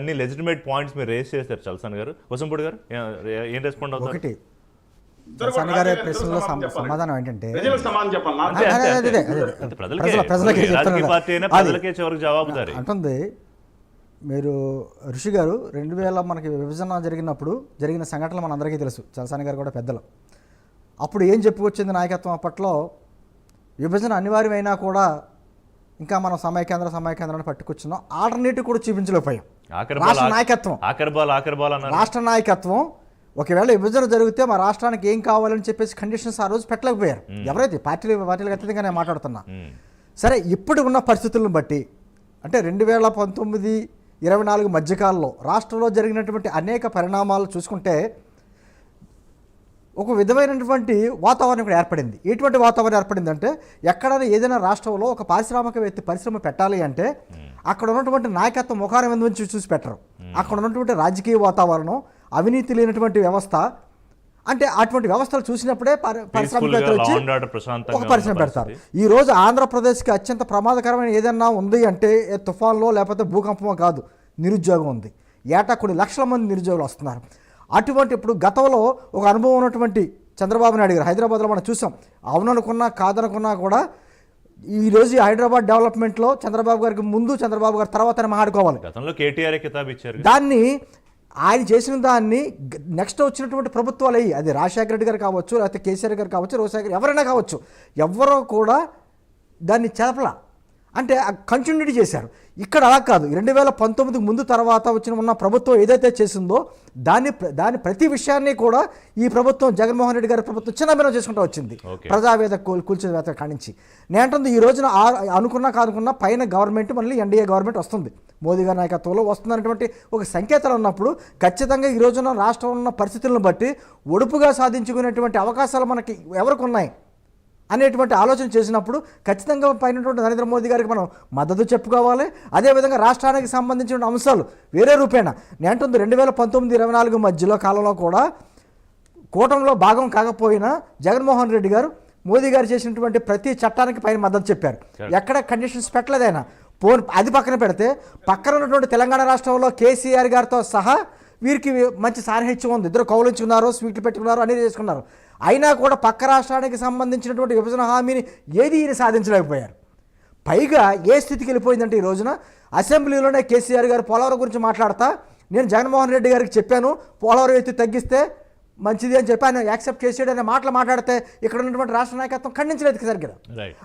అన్ని legitimate points మీరు race చేస్తారు చల్సాన్ గారు. వసంపూడి గారు ఏం రెస్పాండ్ అవుతారు? ఒకటి చల్సాన్ గారి ప్రశ్నలో సమాధానం ఏంటంటే అంటుంది మీరు ఋషి గారు 2000 మనకి విభజన జరిగినప్పుడు జరిగిన సంఘటనలు మన అందరికీ తెలుసు, చల్సాని గారు కూడా పెద్దలు. అప్పుడు ఏం చెప్పుకొచ్చింది నాయకత్వం? అప్పట్లో విభజన అనివార్యమైనా కూడా ఇంకా మనం సమైకేంద్రాన్ని పట్టుకొచ్చున్నాం, ఆల్టర్నేటివ్ కూడా చూపించలేకపోయాం. రాష్ట్ర నాయకత్వం ఒకవేళ విభజన జరిగితే మా రాష్ట్రానికి ఏం కావాలని చెప్పేసి కండిషన్స్ ఆ రోజు పెట్టలేకపోయారు. ఎవరైతే పార్టీలకు అతీతంగా నేను మాట్లాడుతున్నా. సరే, ఇప్పుడు ఉన్న పరిస్థితులను బట్టి అంటే 2019-24 మధ్యకాలంలో రాష్ట్రంలో జరిగినటువంటి అనేక పరిణామాలు చూసుకుంటే ఒక విధమైనటువంటి వాతావరణం ఇక్కడ ఏర్పడింది. ఎటువంటి వాతావరణం ఏర్పడిందంటే, ఎక్కడైనా ఏదైనా రాష్ట్రంలో ఒక పారిశ్రామికవేత్త పరిశ్రమ పెట్టాలి అంటే అక్కడ ఉన్నటువంటి నాయకత్వం ముఖారం నుంచి చూసి పెట్టరు. అక్కడ ఉన్నటువంటి రాజకీయ వాతావరణం, అవినీతి లేనటువంటి వ్యవస్థ, అంటే అటువంటి వ్యవస్థలు చూసినప్పుడే పారిశ్రామికవేత్తలు వచ్చి ఒక పరిశ్రమ పెడతారు. ఈరోజు ఆంధ్రప్రదేశ్కి అత్యంత ప్రమాదకరమైన ఏదన్నా ఉంది అంటే తుఫాన్లో లేకపోతే భూకంపమో కాదు, నిరుద్యోగం ఉంది. ఏటా కొన్ని లక్షల మంది నిరుద్యోగులు వస్తున్నారు. అటువంటి ఇప్పుడు గతంలో ఒక అనుభవం ఉన్నటువంటి చంద్రబాబు నాయుడు గారు హైదరాబాద్లో మనం చూసాం. అవుననుకున్నా కాదనుకున్నా కూడా ఈరోజు హైదరాబాద్ డెవలప్మెంట్లో చంద్రబాబు గారికి ముందు, చంద్రబాబు గారి తర్వాత మాట్లాడుకోవాలి. గతంలో కేటీఆర్ కితాబ్ ఇచ్చారు. దాన్ని ఆయన చేసిన దాన్ని నెక్స్ట్ వచ్చినటువంటి ప్రభుత్వాలు అది రాజశేఖర రెడ్డి గారు కావచ్చు, లేకపోతే కేసీఆర్ గారు కావచ్చు, రోషాగర్ ఎవరైనా కావచ్చు, ఎవరో కూడా దాన్ని చెదపలా, అంటే కంటిన్యూటీ చేశారు. ఇక్కడ అలా కాదు. 2019 ముందు తర్వాత ఉన్న ప్రభుత్వం ఏదైతే చేసిందో దాని ప్రతి విషయాన్ని కూడా ఈ ప్రభుత్వం, జగన్మోహన్ రెడ్డి గారి ప్రభుత్వం చిన్నభిన్నం చేసుకుంటూ వచ్చింది. ప్రజావేద కూల్చివేత కానించి నేనంటుంది ఈ రోజున అనుకున్నా కాదుకున్నా పైన గవర్నమెంట్ మళ్ళీ ఎన్డీఏ గవర్నమెంట్ వస్తుంది, మోదీ గారి నాయకత్వంలో వస్తుందనేటువంటి ఒక సంకేతాలు ఉన్నప్పుడు ఖచ్చితంగా ఈ రోజున రాష్ట్రంలో ఉన్న పరిస్థితులను బట్టి ఒడుపుగా సాధించుకునేటువంటి అవకాశాలు మనకి ఎవరికి ఉన్నాయి అనేటువంటి ఆలోచన చేసినప్పుడు ఖచ్చితంగా పైనటువంటి నరేంద్ర మోదీ గారికి మనం మద్దతు చెప్పుకోవాలి. అదేవిధంగా రాష్ట్రానికి సంబంధించిన అంశాలు వేరే రూపేణ నేంటుంది 2019-24 మధ్యలో కాలంలో కూడా కూటమిలో భాగం కాకపోయినా జగన్మోహన్ రెడ్డి గారు మోదీ గారు చేసినటువంటి ప్రతి చట్టానికి పైన మద్దతు చెప్పారు. ఎక్కడ కండిషన్స్ పెట్టలేదైనా. అది పక్కన పెడితే పక్కన ఉన్నటువంటి తెలంగాణ రాష్ట్రంలో కేసీఆర్ గారితో సహా వీరికి మంచి సాన్నిహిత్యం ఉంది. ఇద్దరు కౌలించుకున్నారు, స్వీట్లు పెట్టుకున్నారు, అనేది చేసుకున్నారు. అయినా కూడా పక్క రాష్ట్రానికి సంబంధించినటువంటి విభజన హామీని ఏది ఈయన సాధించలేకపోయారు. పైగా ఏ స్థితికి వెళ్ళిపోయిందంటే ఈ రోజున అసెంబ్లీలోనే కేసీఆర్ గారు పోలవరం గురించి మాట్లాడతా, నేను జగన్మోహన్ రెడ్డి గారికి చెప్పాను పోలవరం ఎత్తి తగ్గిస్తే మంచిది అని చెప్పి ఆయన యాక్సెప్ట్ చేసాడు అనే మాటలు మాట్లాడితే ఇక్కడ ఉన్నటువంటి రాష్ట్ర నాయకత్వం ఖండించలేదు సరిగ్గా.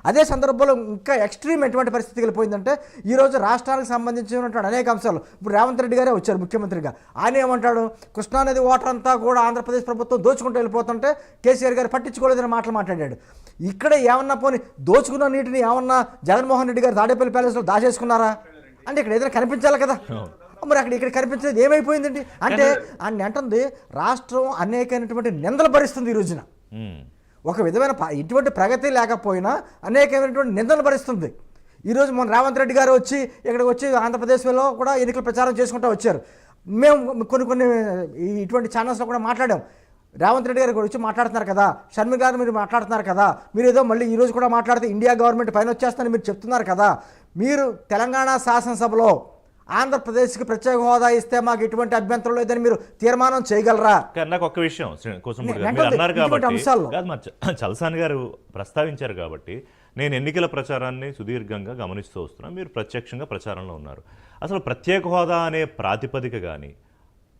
అదే సందర్భంలో ఇంకా ఎక్స్ట్రీమ్ ఎటువంటి పరిస్థితికి వెళ్ళిపోయిందంటే ఈరోజు రాష్ట్రానికి సంబంధించినటువంటి అనేక అంశాలు, ఇప్పుడు రేవంత్ రెడ్డి గారే వచ్చారు ముఖ్యమంత్రిగా, ఆయన ఏమంటాడు, కృష్ణానది వాటర్ అంతా కూడా ఆంధ్రప్రదేశ్ ప్రభుత్వం దోచుకుంటూ వెళ్ళిపోతుంటే కేసీఆర్ గారు పట్టించుకోలేదని మాటలు మాట్లాడాడు. ఇక్కడ ఏమన్నా పోనీ దోచుకున్న నీటిని ఏమన్నా జగన్మోహన్ రెడ్డి గారు తాడేపల్లి ప్యాలెస్లో దాచేసుకున్నారా అంటే ఇక్కడ ఏదైనా కనిపించాలి కదా. మరి ఇక్కడ కనిపించేది ఏమైపోయిందండి అంటే అంటుంది రాష్ట్రం అనేకమైనటువంటి నిందలు భరిస్తుంది ఈ రోజున. ఒక విధమైన ఇటువంటి ప్రగతి లేకపోయినా అనేకమైనటువంటి నిందలు భరిస్తుంది. ఈరోజు మన రేవంత్ రెడ్డి గారు వచ్చి ఇక్కడికి వచ్చి ఆంధ్రప్రదేశ్లో కూడా ఎన్నికల ప్రచారం చేసుకుంటూ వచ్చారు. మేము కొన్ని ఇటువంటి ఛానల్స్లో కూడా మాట్లాడాం. రేవంత్ రెడ్డి గారు వచ్చి మాట్లాడుతున్నారు కదా, షర్మిల గారు మీరు మాట్లాడుతున్నారు కదా, మీరు ఏదో మళ్ళీ ఈరోజు కూడా మాట్లాడితే ఇండియా గవర్నమెంట్ పైన వచ్చేస్తానని మీరు చెప్తున్నారు కదా, మీరు తెలంగాణ శాసనసభలో ఆంధ్రప్రదేశ్కి ప్రత్యేక హోదా ఇస్తే మాకు ఎటువంటి అభ్యంతరం లేదని మీరు తీర్మానం చేయగలరా? నాకు ఒక్క విషయం అన్నారు కాబట్టి చల్సాని గారు ప్రస్తావించారు కాబట్టి నేను ఎన్నికల ప్రచారాన్ని సుదీర్ఘంగా గమనిస్తూ వస్తున్నాను. మీరు ప్రత్యక్షంగా ప్రచారంలో ఉన్నారు. అసలు ప్రత్యేక హోదా అనే ప్రాతిపదిక కానీ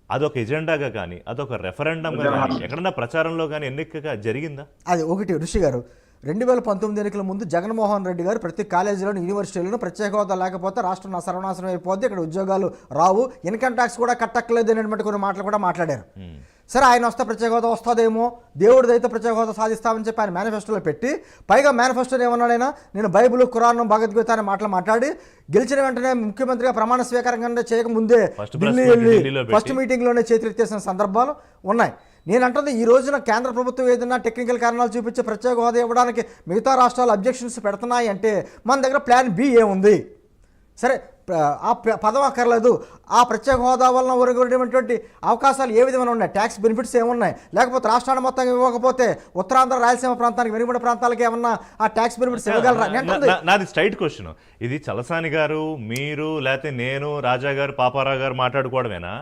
అదొక ఎజెండాగా కానీ అదొక రెఫరెండంగా కానీ ఎక్కడన్నా ప్రచారంలో కానీ ఎన్నికగా జరిగిందా? అది ఒకటి ఋషి గారు 2019 ఎన్నికల ముందు జగన్మోహన్ రెడ్డి గారు ప్రతి కాలేజీలోని యూనివర్సిటీలను ప్రత్యేక హోదా లేకపోతే రాష్ట్రం సర్వనాశనం అయిపోద్ది, ఇక్కడ ఉద్యోగాలు రావు, ఇన్కమ్ ట్యాక్స్ కూడా కట్టక్కలేదు అనేటువంటి కొన్ని మాటలు కూడా మాట్లాడారు. సరే, ఆయన వస్తే ప్రత్యేక హోదా వస్తుందేమో, దేవుడిదైతే ప్రత్యేక హోదా సాధిస్తామని చెప్పి ఆయన మేనిఫెస్టోలో పెట్టి, పైగా మేనిఫెస్టోలో ఏమన్నాడైనా నేను బైబుల్, ఖురాన్, భగవద్గీత అనే మాటలు మాట్లాడి గెలిచిన వెంటనే ముఖ్యమంత్రిగా ప్రమాణ స్వీకారం చేయకముందే ఢిల్లీ వెళ్ళి ఫస్ట్ మీటింగ్లోనే చేతులెత్తేసిన సందర్భాలు ఉన్నాయి. నేను అంటుంది ఈ రోజున కేంద్ర ప్రభుత్వం ఏదైనా టెక్నికల్ కారణాలు చూపించి ప్రత్యేక హోదా ఇవ్వడానికి మిగతా రాష్ట్రాలు అబ్జెక్షన్స్ పెడుతున్నాయి అంటే మన దగ్గర ప్లాన్ బి ఏముంది? సరే, పదం అక్కర్లేదు, ఆ ప్రత్యేక హోదా వలన ఒరిగినటువంటి అవకాశాలు ఏ విధమైన ఉన్నాయి, ట్యాక్స్ బెనిఫిట్స్ ఏమున్నాయి, లేకపోతే రాష్ట్రాన్ని మొత్తం ఇవ్వకపోతే ఉత్తరాంధ్ర రాయలసీమ ప్రాంతానికి వెనుకబడిన ప్రాంతాలకు ఏమన్నా ఆ ట్యాక్స్ బెనిఫిట్స్ ఇవ్వగలరా? నాది స్ట్రైట్ క్వశ్చన్. ఇది చలసాని గారు, మీరు, లేకపోతే నేను, రాజా గారు, పాపారావు గారు మాట్లాడుకోవడమేనా?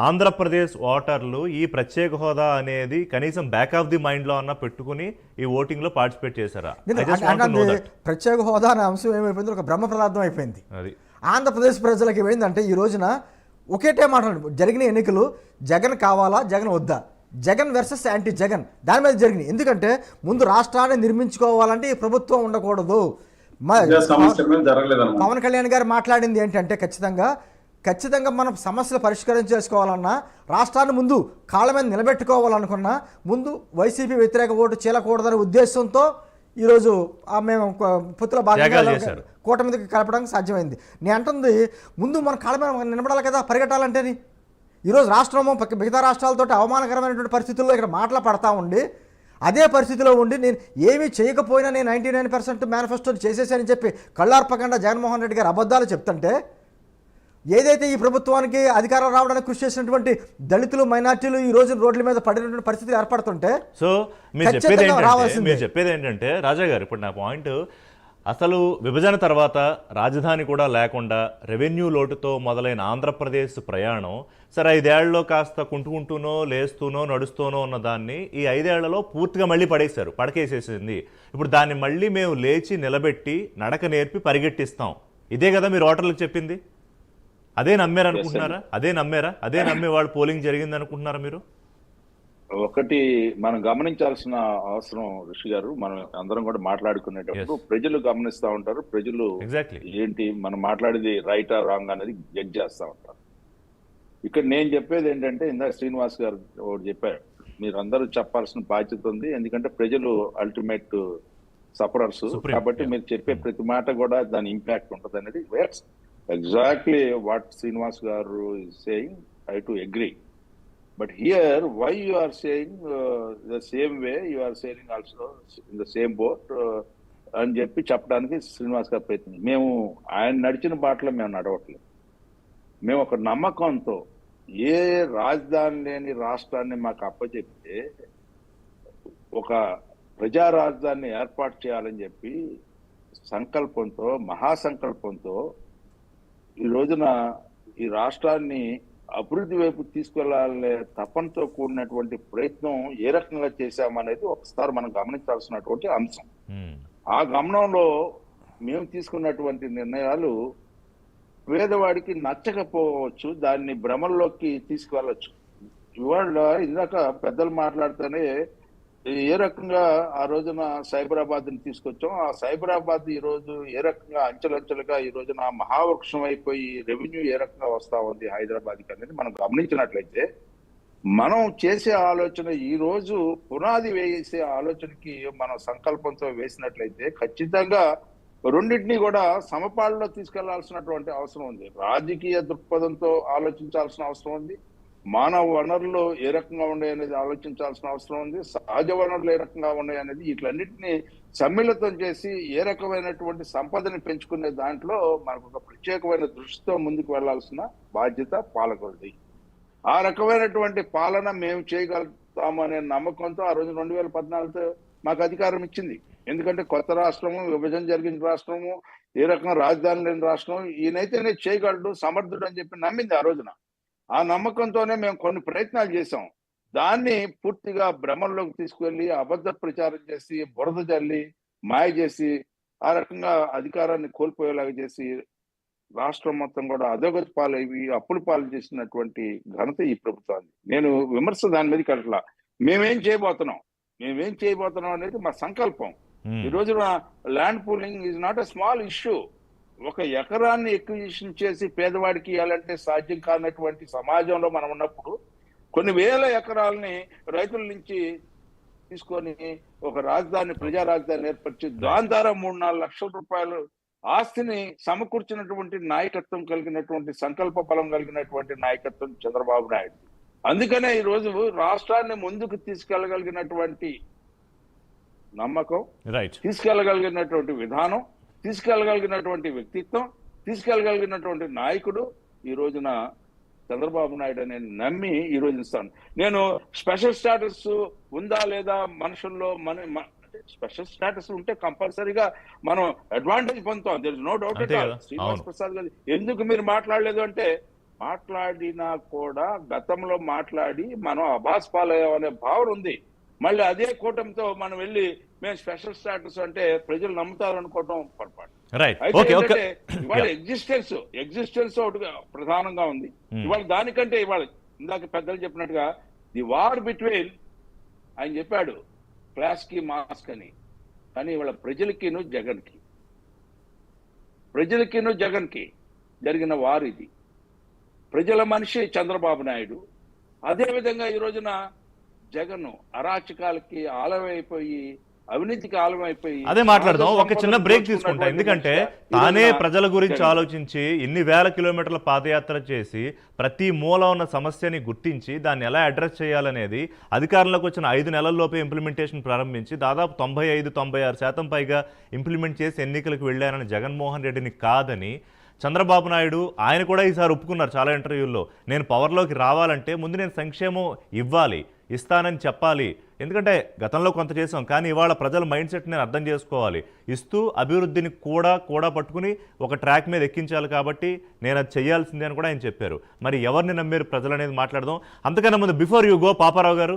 ఆంధ్రప్రదేశ్ ఓటర్లు ఈ ప్రత్యేక హోదా అనేది కనీసం బ్యాక్ ఆఫ్ ది మైండ్ లో అన్న పెట్టుకుని ఈ ఓటింగ్ లో పార్టిసిపేట్ చేశారా? ప్రత్యేక హోదా అనే అంశం ఏమైపోయింది, ఒక బ్రహ్మ పదార్థం అయిపోయింది. అది ఆంధ్రప్రదేశ్ ప్రజలకు ఏమైందంటే ఈ రోజున ఒకటే మాట్లాడు, జరిగిన ఎన్నికలు జగన్ కావాలా జగన్ వద్దా, జగన్ వర్సెస్ యాంటీ జగన్, దాని మీద జరిగినాయి. ఎందుకంటే ముందు రాష్ట్రాన్ని నిర్మించుకోవాలంటే ఈ ప్రభుత్వం ఉండకూడదు. పవన్ కళ్యాణ్ గారు మాట్లాడింది ఏంటంటే ఖచ్చితంగా మనం సమస్యలు పరిష్కారం చేసుకోవాలన్నా, రాష్ట్రాన్ని ముందు కాళ్ళ మీద నిలబెట్టుకోవాలనుకున్నా ముందు వైసీపీ వ్యతిరేక ఓటు చీలకూడదనే ఉద్దేశంతో ఈరోజు మేము పొత్తుల భాగంగా కూటమికి కలపడానికి సాధ్యమైంది. నేను అంటుంది ముందు మన కాళ్ళ మీద నిలబడాలి కదా పరిగెట్టాలంటేని. ఈరోజు రాష్ట్రము మిగతా రాష్ట్రాలతో అవమానకరమైనటువంటి పరిస్థితుల్లో ఇక్కడ మాటలు పడతా ఉండి, అదే పరిస్థితిలో ఉండి నేను ఏమీ చేయకపోయినా నేను 99% మేనిఫెస్టో చేసేసానని చెప్పి కళ్ళార్పకుండా జగన్మోహన్ రెడ్డి గారు అబద్ధాలు చెప్తుంటే, ఏదైతే ఈ ప్రభుత్వానికి అధికారం రావడానికి కృషి చేసినటువంటి దళితులు, మైనార్టీలు ఈ రోజు రోడ్ల మీద పడినటువంటి పరిస్థితులు ఏర్పడుతుంటే, సో మీరు చెప్పేది ఏంటంటే రాజా గారు, ఇప్పుడు నా పాయింట్, అసలు విభజన తర్వాత రాజధాని కూడా లేకుండా రెవెన్యూ లోటుతో మొదలైన ఆంధ్రప్రదేశ్ ప్రయాణం సరే 5 ఏళ్లలో కాస్త కుంటుకుంటూనో లేస్తూనో నడుస్తూనో ఉన్న దాన్ని ఈ 5 ఏళ్లలో పూర్తిగా మళ్ళీ పడకేసేసింది. ఇప్పుడు దాన్ని మళ్ళీ మేము లేచి నిలబెట్టి నడక నేర్పి పరిగెట్టిస్తాం, ఇదే కదా మీరు ఓటర్లకు చెప్పింది? అదే నమ్మారు అనుకుంటున్నారా? అదే నమ్మే వాళ్ళు పోలింగ్ జరిగింది అనుకుంటున్నారా మీరు? ఒకటి మనం గమనించాల్సిన అవసరం ఋషి గారు, మనం అందరం కూడా మాట్లాడుకునేటప్పుడు ప్రజలు గమనిస్తూ ఉంటారు. ప్రజలు ఏంటి మనం మాట్లాడేది రైటా రాంగ్ అనేది జడ్జ్ చేస్తూ ఉంటారు. ఇక్కడ నేను చెప్పేది ఏంటంటే, ఇందాక శ్రీనివాస్ గారు ఒకటి చెప్పారు, మీరు అందరూ చెప్పాల్సిన బాధ్యత ఉంది. ఎందుకంటే ప్రజలు అల్టిమేట్ సఫరర్స్ కాబట్టి మీరు చెప్పే ప్రతి మాట కూడా దాని ఇంపాక్ట్ ఉంటుంది అనేది exactly what Srinivas garu is saying. I to agree, but here why you are saying the same way, you are saying also in the same boat అని చెప్పి చెప్పడానికి శ్రీనివాస్ గారు ప్రయత్నం. మేము ఆయన నడిచిన బాటలో మేము నడవట్లేదు. మేము ఒక నమ్మకంతో ఏ రాజధాని లేని రాష్ట్రాన్ని మాకు అప్పచెప్తే ఒక ప్రజా రాజధానిని ఏర్పాటు చేయాలని చెప్పి సంకల్పంతో, మహాసంకల్పంతో ఈ రోజున ఈ రాష్ట్రాన్ని అభివృద్ధి వైపు తీసుకెళ్లాలనే తపనతో కూడినటువంటి ప్రయత్నం ఏ రకంగా చేశామనేది ఒకసారి మనం గమనించాల్సినటువంటి అంశం. ఆ గమనంలో మేము తీసుకున్నటువంటి నిర్ణయాలు పేదవాడికి నచ్చకపోవచ్చు, దాన్ని భ్రమల్లోకి తీసుకువెళ్ళచ్చు. ఇవాళ ఇందాక పెద్దలు మాట్లాడితేనే ఏ రకంగా ఆ రోజున సైబరాబాద్ ని తీసుకొచ్చాం, ఆ సైబరాబాద్ ఈ రోజు ఏ రకంగా అంచెలంచెలుగా ఈ రోజున మహావృక్షం అయిపోయి రెవెన్యూ ఏ రకంగా వస్తా ఉంది హైదరాబాద్ కి అనేది మనం గమనించినట్లయితే, మనం చేసే ఆలోచన ఈ రోజు పునాది వేసే ఆలోచనకి మనం సంకల్పంతో వేసినట్లయితే ఖచ్చితంగా రెండింటినీ కూడా సమపాళ్ళలో తీసుకెళ్లాల్సినటువంటి అవసరం ఉంది. రాజకీయ దృక్పథంతో ఆలోచించాల్సిన అవసరం ఉంది, మానవ వనరులు ఏ రకంగా ఉన్నాయి అనేది ఆలోచించాల్సిన అవసరం ఉంది, సహజ వనరులు ఏ రకంగా ఉన్నాయి అనేది వీటిలన్నింటినీ సమ్మిళితం చేసి ఏ రకమైనటువంటి సంపదని పెంచుకునే దాంట్లో మనకు ఒక ప్రత్యేకమైన దృష్టితో ముందుకు వెళ్లాల్సిన బాధ్యత పాలకులది. ఆ రకమైనటువంటి పాలన మేము చేయగలుగుతామనే నమ్మకంతో ఆ రోజు 2014తో మాకు అధికారం ఇచ్చింది. ఎందుకంటే కొత్త రాష్ట్రము, విభజన జరిగిన రాష్ట్రము, ఏ రకంగా రాజధాని లేని రాష్ట్రం, ఈయనైతేనే చేయగలడు, సమర్థుడు అని చెప్పి నమ్మింది ఆ రోజున. ఆ నమ్మకంతోనే మేము కొన్ని ప్రయత్నాలు చేశాం. దాన్ని పూర్తిగా భ్రమంలోకి తీసుకువెళ్ళి అబద్ధ ప్రచారం చేసి, బురద జల్లి, మాయ చేసి, ఆ రకంగా అధికారాన్ని కోల్పోయేలాగా చేసి రాష్ట్రం మొత్తం కూడా అధోగతి పాలయ్యి అప్పుల పాలు చేసినటువంటి ఘనత ఈ ప్రభుత్వాన్ని. నేను విమర్శ దాని మీద కట్టలా. మేమేం చేయబోతున్నాం అనేది మా సంకల్పం. ఈ రోజున land pooling is not a small issue. ఒక ఎకరాన్ని ఎక్విజిషన్ చేసి పేదవాడికి ఇవ్వాలంటే సాధ్యం కానటువంటి సమాజంలో మనం ఉన్నప్పుడు కొన్ని వేల ఎకరాలని రైతుల నుంచి తీసుకొని ఒక రాజధాని, ప్రజా రాజధాని ఏర్పరిచి దాని ద్వారా 3-4 లక్షల రూపాయలు ఆస్తిని సమకూర్చినటువంటి నాయకత్వం కలిగినటువంటి, సంకల్ప బలం కలిగినటువంటి నాయకత్వం చంద్రబాబు నాయుడు. అందుకనే ఈ రోజు రాష్ట్రాన్ని ముందుకు తీసుకెళ్లగలిగినటువంటి నమ్మకం, తీసుకెళ్లగలిగినటువంటి విధానం, తీసుకెళ్లగలిగినటువంటి వ్యక్తిత్వం, తీసుకెళ్ళగలిగినటువంటి నాయకుడు ఈ రోజున చంద్రబాబు నాయుడు అని నమ్మి ఈ రోజు ఇస్తాను. నేను స్పెషల్ స్టేటస్ ఉందా లేదా మనుషుల్లో స్పెషల్ స్టేటస్ ఉంటే కంపల్సరీగా మనం అడ్వాంటేజ్ పొందుతాం. There is no doubt at all. Srinivas Prasad garu ఎందుకు మీరు మాట్లాడలేదు అంటే, మాట్లాడినా కూడా గతంలో మాట్లాడి మనం అబాస్ పాలయ్యాం అనే భావన ఉంది. మళ్ళీ అదే కూటమితో మనం వెళ్ళి మేము స్పెషల్ స్టేటస్ అంటే ప్రజలు నమ్ముతారు అనుకోవటం పొరపాటు. అయితే ఇవాళ ఎగ్జిస్టెన్స్ ఒకటి ప్రధానంగా ఉంది. ఇవాళ దానికంటే ఇవాళ ఇందాక పెద్దలు చెప్పినట్టుగా ది వార్ బిట్వీన్, ఆయన చెప్పాడు క్లాస్ కి మాస్క్ అని, కానీ ఇవాళ ప్రజలకిను జగన్ కి జరిగిన వార్ ఇది. ప్రజల మనిషి చంద్రబాబు నాయుడు. అదేవిధంగా ఈ రోజున జగన్ అరాచకాలకి ఆలమైపోయి, అవినీతికి ఆలమైపోయి. అదే మాట్లాడదాం, ఒక చిన్న బ్రేక్ తీసుకుంటా. ఎందుకంటే తానే ప్రజల గురించి ఆలోచించి ఇన్ని వేల కిలోమీటర్ల పాదయాత్ర చేసి ప్రతి మూల ఉన్న సమస్యని గుర్తించి దాన్ని ఎలా అడ్రస్ చేయాలనేది అధికారంలోకి వచ్చిన 5 నెలల్లోపే ఇంప్లిమెంటేషన్ ప్రారంభించి దాదాపు 95-96% పైగా ఇంప్లిమెంట్ చేసి ఎన్నికలకు వెళ్ళారని జగన్మోహన్ రెడ్డిని కాదని చంద్రబాబు నాయుడు ఆయన కూడా ఈసారి ఒప్పుకున్నారు చాలా ఇంటర్వ్యూల్లో. నేను పవర్లోకి రావాలంటే ముందు నేను సంక్షేమం ఇస్తానని చెప్పాలి. ఎందుకంటే గతంలో కొంత చేసాం, కానీ ఇవాళ ప్రజల మైండ్ సెట్ నేను అర్థం చేసుకోవాలి. ఇస్తూ అభివృద్ధిని కూడా పట్టుకుని ఒక ట్రాక్ మీద ఎక్కించాలి, కాబట్టి నేను అది చేయాల్సిందే అని కూడా ఆయన చెప్పారు. మరి ఎవరిని నమ్మారు ప్రజలు అనేది మాట్లాడదాం. అంతకన్నా ముందు బిఫోర్ యూ గో, పాపారావు గారు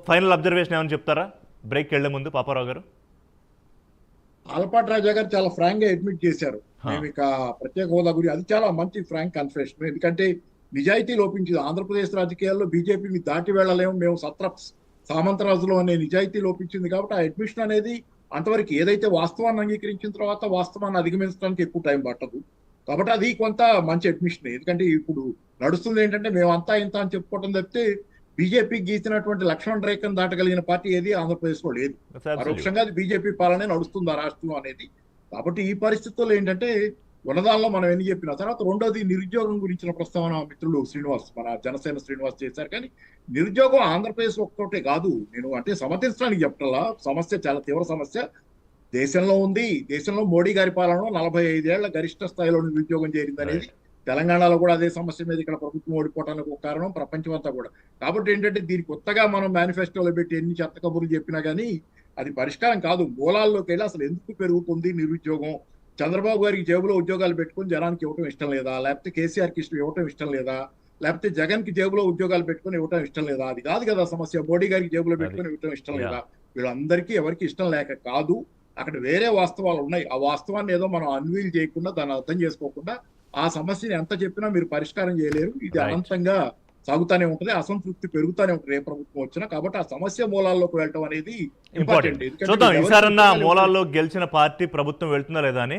ఫైనల్ అబ్జర్వేషన్ ఏమని చెప్తారా బ్రేక్ వెళ్లే ముందు? పాపారావు గారు. ఆలపాటి రాజా గారు చాలా ఫ్రాంక్ గా అడ్మిట్ చేశారు మేము ఇక ప్రత్యేక హోదా గురించి. అది చాలా మంచి ఫ్రాంక్ కన్ఫెషన్. ఎందుకంటే నిజాయితీ లోపించింది ఆంధ్రప్రదేశ్ రాజకీయాల్లో. బీజేపీని దాటి వెళ్ళలేము మేము సామంతరాజులో అనే నిజాయితీ లోపించింది. కాబట్టి ఆ అడ్మిషన్ అనేది అంతవరకు ఏదైతే వాస్తవాన్ని అంగీకరించిన తర్వాత వాస్తవాన్ని అధిగమించడానికి ఎక్కువ టైం పట్టదు. కాబట్టి అది కొంత మంచి అడ్మిషన్. ఎందుకంటే ఇప్పుడు నడుస్తుంది ఏంటంటే మేమంతా ఇంత అని చెప్పుకోవటం తప్పితే బీజేపీ గీసినటువంటి లక్ష్మణ రేఖను దాటగలిగిన పార్టీ ఏది ఆంధ్రప్రదేశ్ లో లేదు. పరోక్షంగా అది బీజేపీ పాలనే నడుస్తుంది ఆ రాష్ట్రంలో అనేది. కాబట్టి ఈ పరిస్థితుల్లో ఏంటంటే ఉన్నదాల్లో మనం ఎన్ని చెప్పిన తర్వాత, రెండోది నిరుద్యోగం గురించిన ప్రస్తావన మిత్రులు శ్రీనివాస్, మన జనసేన శ్రీనివాస్ చేశారు. కానీ నిరుద్యోగం ఆంధ్రప్రదేశ్ ఒక్కటే కాదు. నేను అంటే సమర్థించడానికి చెప్పటల్లా, సమస్య చాలా తీవ్ర సమస్య దేశంలో ఉంది. దేశంలో మోడీ గారి పాలనలో 45 ఏళ్ల గరిష్ట స్థాయిలో నిరుద్యోగం చేరింది అనేది. తెలంగాణలో కూడా అదే సమస్య మీద ఇక్కడ ప్రభుత్వం ఓడిపోవడానికి ఒక కారణం, ప్రపంచం అంతా కూడా. కాబట్టి ఏంటంటే దీనికి కొత్తగా మనం మేనిఫెస్టోలో పెట్టి ఎన్ని చెత్త కబుర్లు చెప్పినా కానీ అది పరిష్కారం కాదు. మూలాల్లోకి వెళ్ళి అసలు ఎందుకు పెరుగుతుంది నిరుద్యోగం? చంద్రబాబు గారికి జేబులో ఉద్యోగాలు పెట్టుకుని జనానికి ఇవ్వటం ఇష్టం లేదా? లేకపోతే కేసీఆర్కి ఇవ్వటం ఇష్టం లేదా? లేకపోతే జగన్ కి జేబులో ఉద్యోగాలు పెట్టుకుని ఇవ్వటం ఇష్టం లేదా? అది కాదు కదా సమస్య. మోడీ గారికి జేబులో పెట్టుకుని ఇవ్వటం ఇష్టం లేదా? వీళ్ళందరికీ ఎవరికి ఇష్టం లేక కాదు, అక్కడ వేరే వాస్తవాలు ఉన్నాయి. ఆ వాస్తవాన్ని ఏదో మనం అన్వీల్ చేయకుండా, దాన్ని అర్థం చేసుకోకుండా ఆ సమస్యని ఎంత చెప్పినా మీరు పరిష్కారం చేయలేరు. ఇది అనంతంగా సాగుతానే ఉంటుంది, అసంతృప్తి పెరుగుతానే ఉంటుంది ఏ ప్రభుత్వం వచ్చినా. కాబట్టి ఆ సమస్య మూలాల్లోకి వెళ్ళటం అనేది ఇంపార్టెంట్. చూద్దాం ఈసారన్నా మూలాల్లో గెలిచిన పార్టీ ప్రభుత్వం వెళ్తుందా లేదా అని.